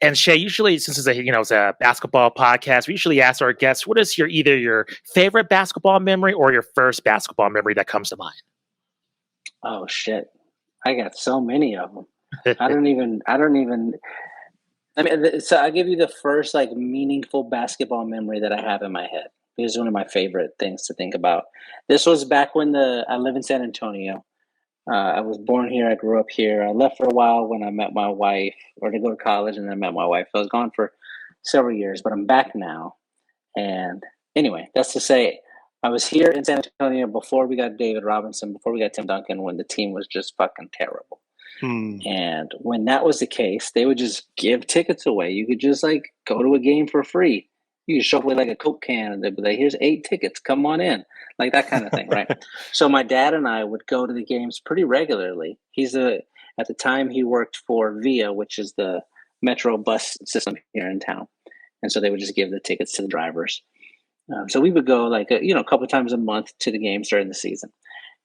And Shea, usually, since it's a basketball podcast, we usually ask our guests, what is either your favorite basketball memory or your first basketball memory that comes to mind? Oh shit. I got so many of them. I don't even I mean, so I'll give you the first like meaningful basketball memory that I have in my head. It's one of my favorite things to think about. This was back when I live in San Antonio. I was born here. I grew up here. I left for a while when I met my wife, or to go to college, and then I met my wife. So I was gone for several years, but I'm back now. And anyway, that's to say, I was here in San Antonio before we got David Robinson, before we got Tim Duncan, when the team was just fucking terrible. And when that was the case, they would just give tickets away. You could just like go to a game for free. You could show up with like a Coke can and they'd be like, here's 8 tickets, come on in. Like that kind of thing, right? So my dad and I would go to the games pretty regularly. At the time he worked for VIA, which is the metro bus system here in town. And so they would just give the tickets to the drivers. So we would go like, a couple of times a month to the games during the season.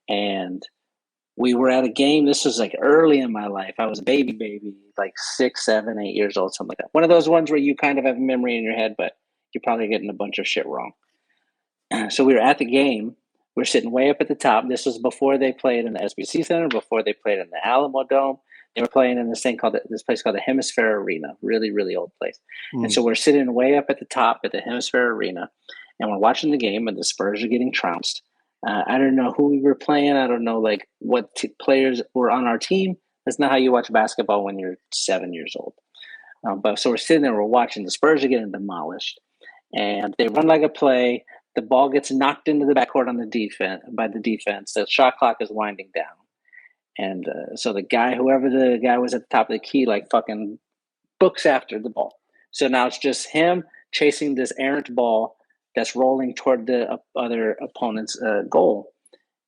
And we were at a game. This was like early in my life. I was a baby, like 6, 7, 8 years old, something like that. One of those ones where you kind of have a memory in your head, but you're probably getting a bunch of shit wrong. So we were at the game. We're sitting way up at the top. This was before they played in the SBC Center, before they played in the Alamo Dome. They were playing in this place called the Hemisphere Arena, really, really old place. And so we're sitting way up at the top at the Hemisphere Arena, and we're watching the game, and the Spurs are getting trounced. I don't know who we were playing. I don't know like what players were on our team. That's not how you watch basketball when you're 7 years old. But so we're sitting there, we're watching. The Spurs are getting demolished, and they run like a play. The ball gets knocked into the backcourt on the defense. The shot clock is winding down, and so whoever the guy was at the top of the key, like fucking books after the ball. So now it's just him chasing this errant ball that's rolling toward the other opponent's goal.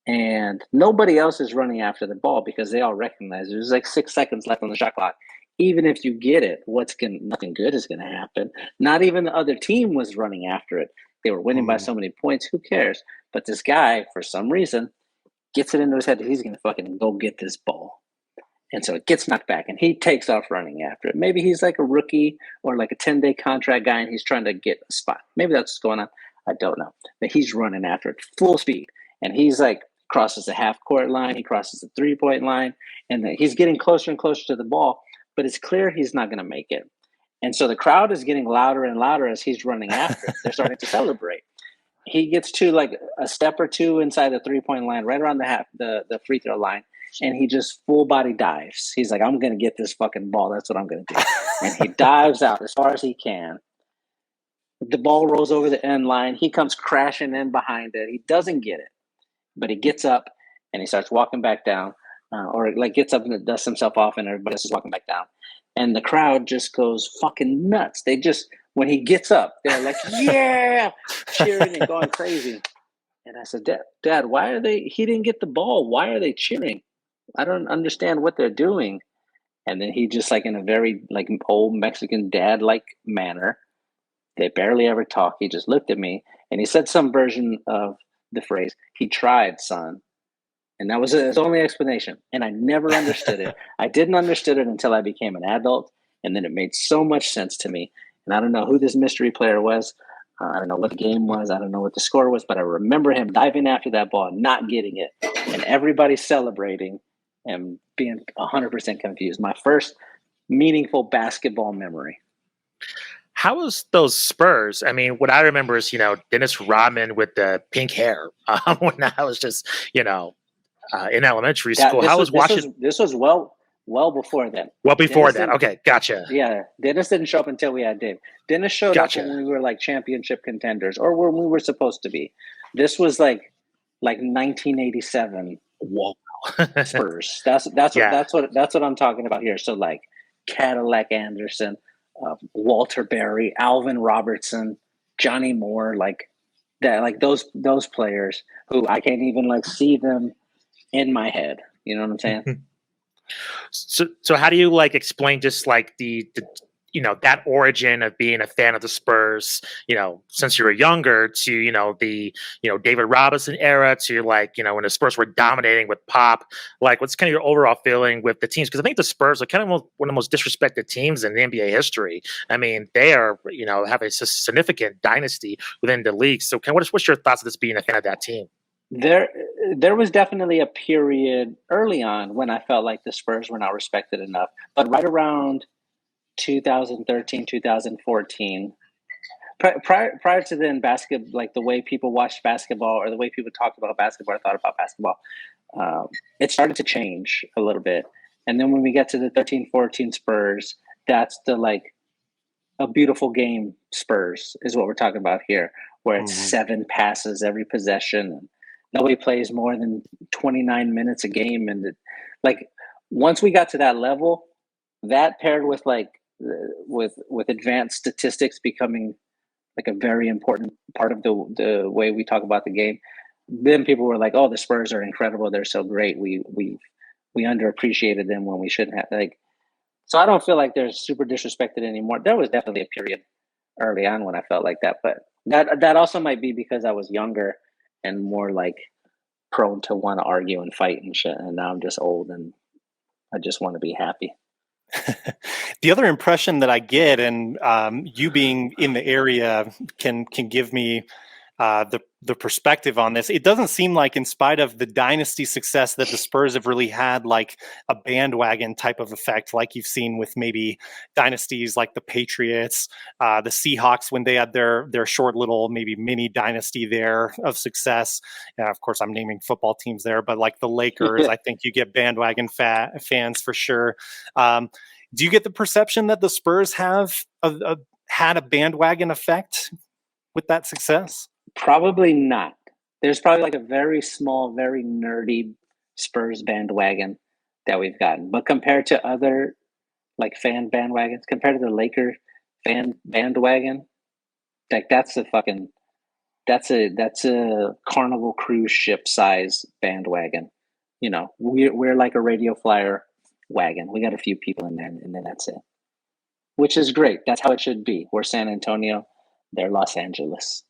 And nobody else is running after the ball because they all recognize there's like 6 seconds left on the shot clock. Even if you get it, nothing good is going to happen. Not even the other team was running after it. They were winning by so many points. Who cares? But this guy, for some reason, gets it into his head that he's going to fucking go get this ball. And so it gets knocked back, and he takes off running after it. Maybe he's like a rookie or like a 10-day contract guy, and he's trying to get a spot. Maybe that's what's going on. I don't know. But he's running after it full speed. And he's like crosses the half-court line. He crosses the three-point line. And he's getting closer and closer to the ball. But it's clear he's not going to make it. And so the crowd is getting louder and louder as he's running after it. They're starting to celebrate. He gets to like a step or two inside the three-point line, right around the free throw line. And he just full body dives. He's like, I'm going to get this fucking ball. That's what I'm going to do. And he dives out as far as he can. The ball rolls over the end line. He comes crashing in behind it. He doesn't get it, but he gets up and he starts walking back down, or like gets up and dusts himself off, and everybody else is walking back down. And the crowd just goes fucking nuts. When he gets up, they're like, yeah, cheering and going crazy. And I said, Dad, he didn't get the ball. Why are they cheering? I don't understand what they're doing. And then he just like in a very like old Mexican dad-like manner, they barely ever talk. He just looked at me and he said some version of the phrase, he tried, son. And that was his only explanation. And I never understood it. I didn't understand it until I became an adult. And then it made so much sense to me. And I don't know who this mystery player was. I don't know what the game was. I don't know what the score was. But I remember him diving after that ball and not getting it. And everybody celebrating and being 100% confused. My first meaningful basketball memory. How was those Spurs? I mean, what I remember is, Dennis Rodman with the pink hair when I was just, in elementary school. This was well before then. Well before that. Okay, gotcha. Yeah, Dennis didn't show up until we had Dave. Dennis showed up when we were like championship contenders, or when we were supposed to be. This was like 1987. Whoa. Spurs. That's what I'm talking about here. So like Cadillac Anderson, Walter Berry, Alvin Robertson, Johnny Moore, like that, like those players who I can't even like see them in my head. You know what I'm saying? So how do you like explain just like the that origin of being a fan of the Spurs, since you were younger, to the David Robinson era, to like when the Spurs were dominating with Pop. Like, what's kind of your overall feeling with the teams? Because I think the Spurs are kind of one of the most disrespected teams in the NBA history. I mean, they are have a significant dynasty within the league. So, what's your thoughts of this being a fan of that team? There, there was definitely a period early on when I felt like the Spurs were not respected enough, but right around 2013, 2014. Prior to then, basketball, like the way people watched basketball or the way people talked about basketball or thought about basketball, it started to change a little bit. And then when we get to the 13, 14 Spurs, that's the like a beautiful game Spurs is what we're talking about here, where it's 7 passes every possession. Nobody plays more than 29 minutes a game. And like once we got to that level, that paired with like with advanced statistics becoming like a very important part of the way we talk about the game, then people were like, "Oh, the Spurs are incredible. They're so great. We underappreciated them when we shouldn't have." Like, so I don't feel like they're super disrespected anymore. There was definitely a period early on when I felt like that, but that also might be because I was younger and more like prone to want to argue and fight and shit. And now I'm just old and I just want to be happy. The other impression that I get, and you being in the area can give me the perspective on this. It doesn't seem like, in spite of the dynasty success, that the Spurs have really had like a bandwagon type of effect, like you've seen with maybe dynasties like the Patriots, the Seahawks when they had their short little maybe mini dynasty there of success. Of course, I'm naming football teams there, but like the Lakers, I think you get bandwagon fans for sure. Do you get the perception that the Spurs have had a bandwagon effect with that success? Probably not. There's probably like a very small, very nerdy Spurs bandwagon that we've gotten. But compared to other like fan bandwagons, compared to the Laker fan bandwagon, like that's a Carnival cruise ship size bandwagon. We're like a radio flyer wagon. We got a few people in there, and then that's it. Which is great. That's how it should be. We're San Antonio, they're Los Angeles.